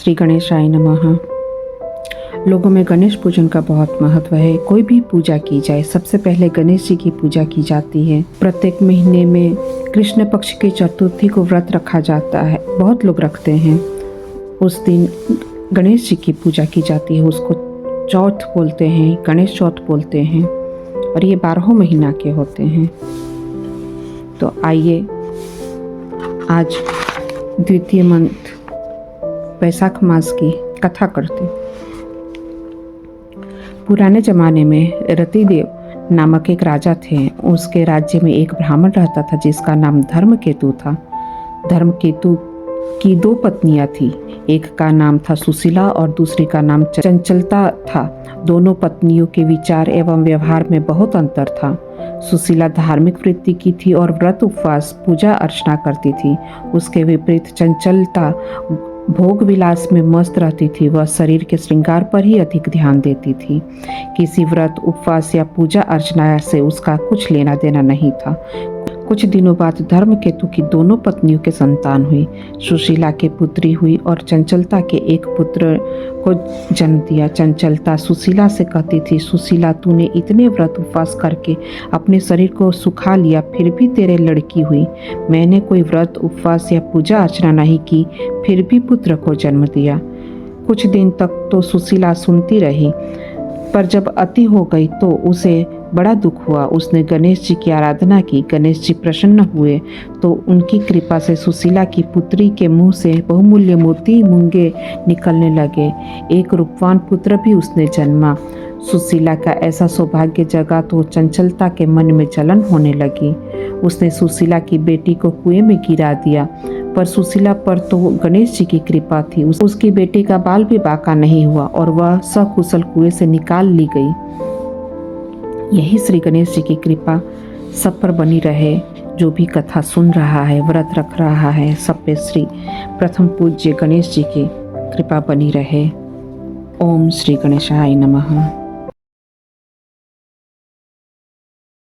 श्री गणेशाय नमः। लोगों में गणेश पूजन का बहुत महत्व है। कोई भी पूजा की जाए सबसे पहले गणेश जी की पूजा की जाती है। प्रत्येक महीने में कृष्ण पक्ष की चतुर्थी को व्रत रखा जाता है, बहुत लोग रखते हैं। उस दिन गणेश जी की पूजा की जाती है, उसको चौथ बोलते हैं, गणेश चौथ बोलते हैं, और ये 12 महीना के होते हैं। तो आइए आज द्वितीय मंथ वैशाख मास की कथा करते। पुराने जमाने में रतिदेव नामक एक राजा थे। उसके राज्य में एक ब्राह्मण रहता था जिसका नाम धर्मकेतु था। धर्मकेतु की 2 पत्नियां थी, एक का नाम था सुशीला और दूसरी का नाम चंचलता था। दोनों पत्नियों के विचार एवं व्यवहार में बहुत अंतर था। सुशीला धार्मिक वृत्ति की थी और व्रत उपवास पूजा अर्चना करती थी। उसके विपरीत चंचलता भोग विलास में मस्त रहती थी। वह शरीर के श्रृंगार पर ही अधिक ध्यान देती थी। किसी व्रत उपवास या पूजा अर्चना से उसका कुछ लेना देना नहीं था। कुछ दिनों बाद धर्मकेतु की दोनों पत्नियों के संतान हुई। सुशीला के पुत्री हुई और चंचलता के एक पुत्र को जन्म दिया। चंचलता सुशीला से कहती थी, सुशीला तूने इतने व्रत उपवास करके अपने शरीर को सुखा लिया, फिर भी तेरे लड़की हुई। मैंने कोई व्रत उपवास या पूजा अर्चना नहीं की, फिर भी पुत्र को जन्म दिया। कुछ दिन तक तो सुशीला सुनती रही, पर जब अति हो गई तो उसे बड़ा दुख हुआ। उसने गणेश जी की आराधना की। गणेश जी प्रसन्न हुए तो उनकी कृपा से सुशीला की पुत्री के मुंह से बहुमूल्य मोती मूंगे निकलने लगे। एक रूपवान पुत्र भी उसने जन्मा। सुशीला का ऐसा सौभाग्य जगा तो चंचलता के मन में जलन होने लगी। उसने सुशीला की बेटी को कुएं में गिरा दिया, पर सुशीला पर तो गणेश जी की कृपा थी। उसकी बेटी का बाल भी बाका नहीं हुआ और वह सकुशल कुएं से निकाल ली गई। यही श्री गणेश जी की कृपा सब पर बनी रहे। जो भी कथा सुन रहा है, व्रत रख रहा है, सब पे श्री प्रथम पूज्य गणेश जी की कृपा बनी रहे। ओम श्री गणेशाय नमः।